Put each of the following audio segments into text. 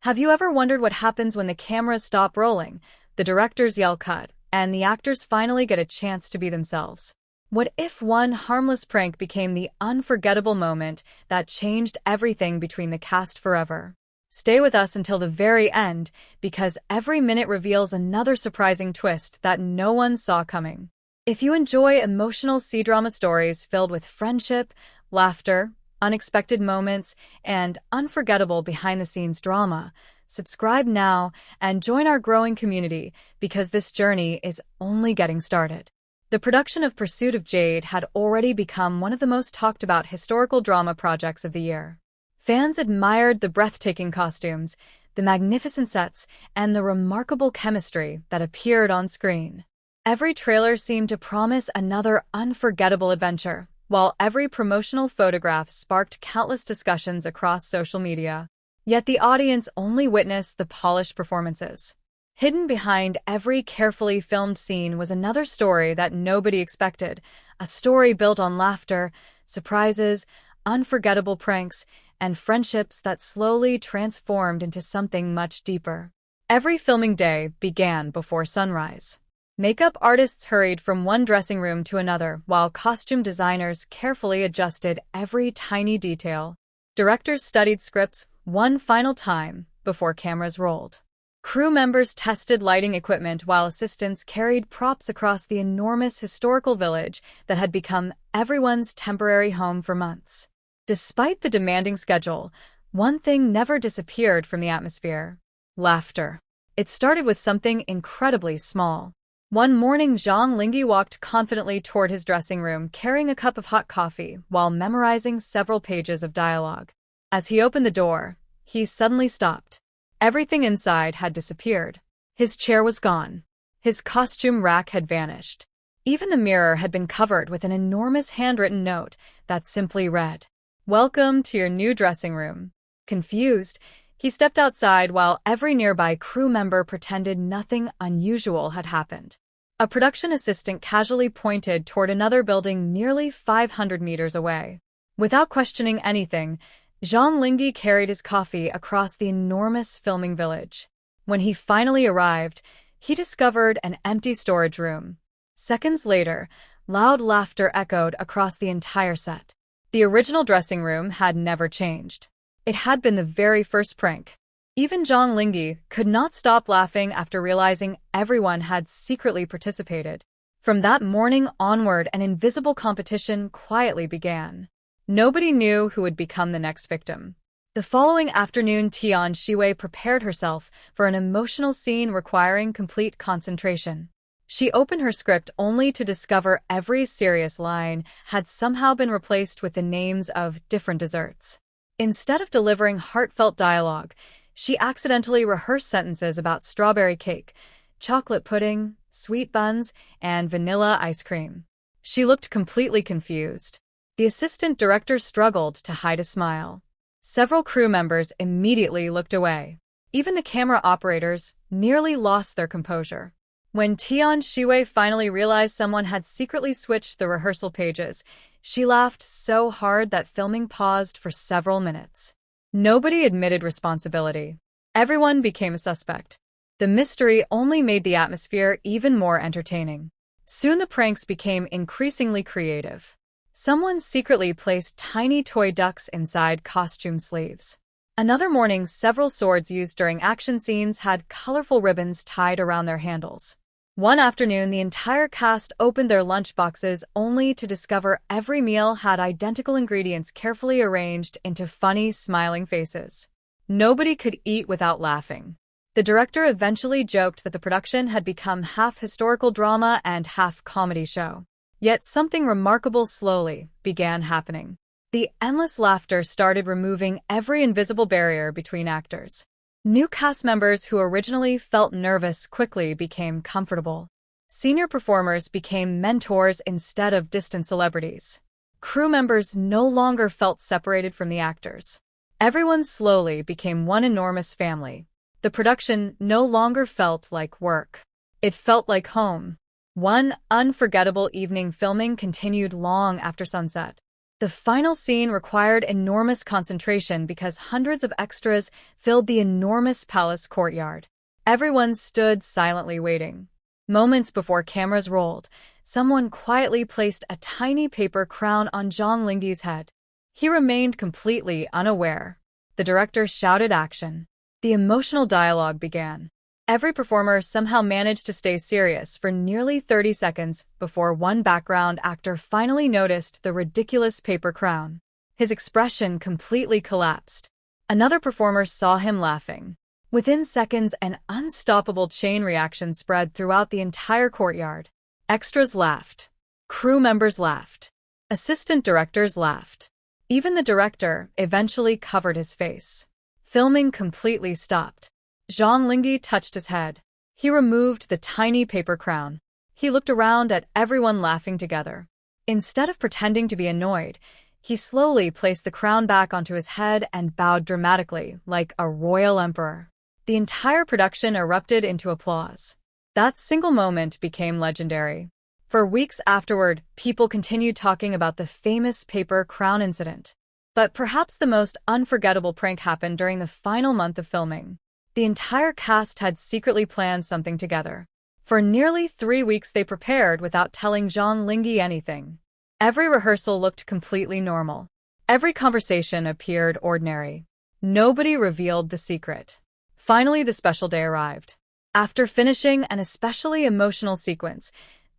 Have you ever wondered what happens when the cameras stop rolling, the directors yell cut, and the actors finally get a chance to be themselves? What if one harmless prank became the unforgettable moment that changed everything between the cast forever? Stay with us until the very end, because every minute reveals another surprising twist that no one saw coming. If you enjoy emotional cdrama stories filled with friendship, laughter, unexpected moments, and unforgettable behind-the-scenes drama, subscribe now and join our growing community, because this journey is only getting started. The production of Pursuit of Jade had already become one of the most talked about historical drama projects of the year. Fans admired the breathtaking costumes, the magnificent sets, and the remarkable chemistry that appeared on screen. Every trailer seemed to promise another unforgettable adventure, while every promotional photograph sparked countless discussions across social media. Yet the audience only witnessed the polished performances. Hidden behind every carefully filmed scene was another story that nobody expected, a story built on laughter, surprises, unforgettable pranks, and friendships that slowly transformed into something much deeper. Every filming day began before sunrise. Makeup artists hurried from one dressing room to another, while costume designers carefully adjusted every tiny detail. Directors studied scripts one final time before cameras rolled. Crew members tested lighting equipment while assistants carried props across the enormous historical village that had become everyone's temporary home for months. Despite the demanding schedule, one thing never disappeared from the atmosphere: laughter. It started with something incredibly small. One morning, Linghe walked confidently toward his dressing room, carrying a cup of hot coffee while memorizing several pages of dialogue. As he opened the door, he suddenly stopped. Everything inside had disappeared. His chair was gone. His costume rack had vanished. Even the mirror had been covered with an enormous handwritten note that simply read, "Welcome to your new dressing room." Confused, he stepped outside while every nearby crew member pretended nothing unusual had happened. A production assistant casually pointed toward another building nearly 500 meters away. Without questioning anything, Linghe carried his coffee across the enormous filming village. When he finally arrived, he discovered an empty storage room. Seconds later, loud laughter echoed across the entire set. The original dressing room had never changed. It had been the very first prank. Even Linghe could not stop laughing after realizing everyone had secretly participated. From that morning onward, an invisible competition quietly began. Nobody knew who would become the next victim. The following afternoon, Xiwei prepared herself for an emotional scene requiring complete concentration. She opened her script only to discover every serious line had somehow been replaced with the names of different desserts. Instead of delivering heartfelt dialogue, she accidentally rehearsed sentences about strawberry cake, chocolate pudding, sweet buns, and vanilla ice cream. She looked completely confused. The assistant director struggled to hide a smile. Several crew members immediately looked away. Even the camera operators nearly lost their composure. When Xiwei finally realized someone had secretly switched the rehearsal pages, she laughed so hard that filming paused for several minutes. Nobody admitted responsibility. Everyone became a suspect. The mystery only made the atmosphere even more entertaining. Soon the pranks became increasingly creative. Someone secretly placed tiny toy ducks inside costume sleeves. Another morning, several swords used during action scenes had colorful ribbons tied around their handles. One afternoon, the entire cast opened their lunchboxes only to discover every meal had identical ingredients carefully arranged into funny, smiling faces. Nobody could eat without laughing. The director eventually joked that the production had become half historical drama and half comedy show. Yet something remarkable slowly began happening. The endless laughter started removing every invisible barrier between actors. New cast members who originally felt nervous quickly became comfortable. Senior performers became mentors instead of distant celebrities. Crew members no longer felt separated from the actors. Everyone slowly became one enormous family. The production no longer felt like work. It felt like home. One unforgettable evening filming continued long after sunset. The final scene required enormous concentration because hundreds of extras filled the enormous palace courtyard. Everyone stood silently waiting. Moments before cameras rolled, someone quietly placed a tiny paper crown on Zhang Linghe's head. He remained completely unaware. The director shouted action. The emotional dialogue began. Every performer somehow managed to stay serious for nearly 30 seconds before one background actor finally noticed the ridiculous paper crown. His expression completely collapsed. Another performer saw him laughing. Within seconds, an unstoppable chain reaction spread throughout the entire courtyard. Extras laughed. Crew members laughed. Assistant directors laughed. Even the director eventually covered his face. Filming completely stopped. Zhang Linghe touched his head. He removed the tiny paper crown. He looked around at everyone laughing together. Instead of pretending to be annoyed, he slowly placed the crown back onto his head and bowed dramatically, like a royal emperor. The entire production erupted into applause. That single moment became legendary. For weeks afterward, people continued talking about the famous paper crown incident. But perhaps the most unforgettable prank happened during the final month of filming. The entire cast had secretly planned something together. For nearly 3 weeks they prepared without telling Zhang Linghe anything. Every rehearsal looked completely normal. Every conversation appeared ordinary. Nobody revealed the secret. Finally, the special day arrived. After finishing an especially emotional sequence,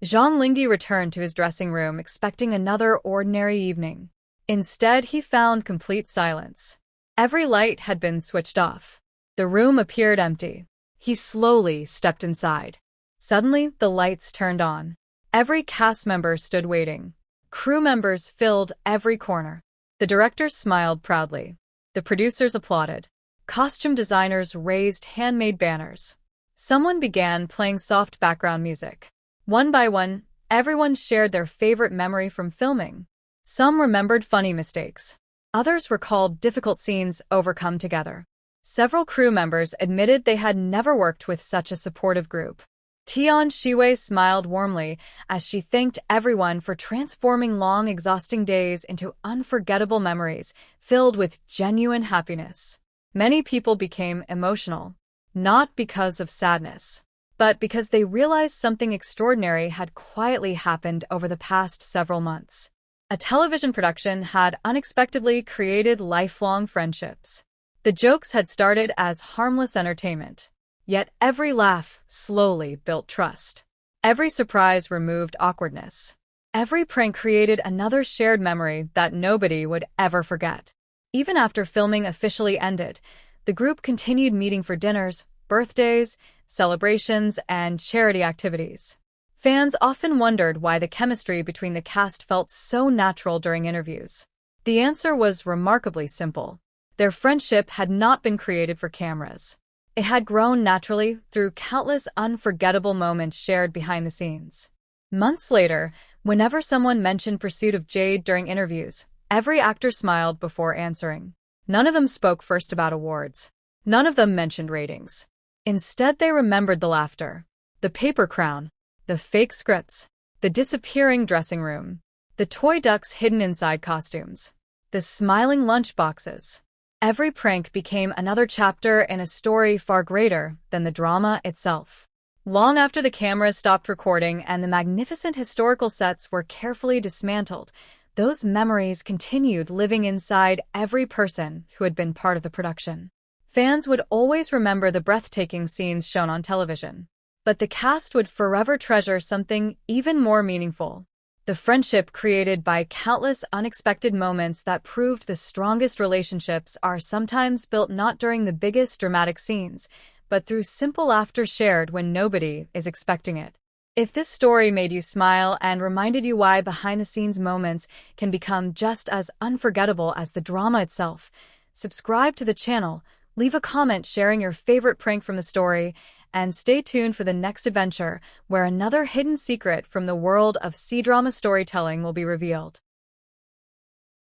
Zhang Linghe returned to his dressing room expecting another ordinary evening. Instead, he found complete silence. Every light had been switched off. The room appeared empty. He slowly stepped inside. Suddenly, the lights turned on. Every cast member stood waiting. Crew members filled every corner. The directors smiled proudly. The producers applauded. Costume designers raised handmade banners. Someone began playing soft background music. One by one, everyone shared their favorite memory from filming. Some remembered funny mistakes. Others recalled difficult scenes overcome together. Several crew members admitted they had never worked with such a supportive group. Tian Xiwei smiled warmly as she thanked everyone for transforming long, exhausting days into unforgettable memories filled with genuine happiness. Many people became emotional, not because of sadness, but because they realized something extraordinary had quietly happened over the past several months. A television production had unexpectedly created lifelong friendships. The jokes had started as harmless entertainment, yet every laugh slowly built trust. Every surprise removed awkwardness. Every prank created another shared memory that nobody would ever forget. Even after filming officially ended, the group continued meeting for dinners, birthdays, celebrations, and charity activities. Fans often wondered why the chemistry between the cast felt so natural during interviews. The answer was remarkably simple. Their friendship had not been created for cameras. It had grown naturally through countless unforgettable moments shared behind the scenes. Months later, whenever someone mentioned Pursuit of Jade during interviews, every actor smiled before answering. None of them spoke first about awards. None of them mentioned ratings. Instead, they remembered the laughter, the paper crown, the fake scripts, the disappearing dressing room, the toy ducks hidden inside costumes, the smiling lunch boxes. Every prank became another chapter in a story far greater than the drama itself. Long after the cameras stopped recording and the magnificent historical sets were carefully dismantled, those memories continued living inside every person who had been part of the production. Fans would always remember the breathtaking scenes shown on television, but the cast would forever treasure something even more meaningful. The friendship created by countless unexpected moments that proved the strongest relationships are sometimes built not during the biggest dramatic scenes, but through simple laughter shared when nobody is expecting it. If this story made you smile and reminded you why behind-the-scenes moments can become just as unforgettable as the drama itself, subscribe to the channel, leave a comment sharing your favorite prank from the story, and stay tuned for the next adventure where another hidden secret from the world of cdrama storytelling will be revealed.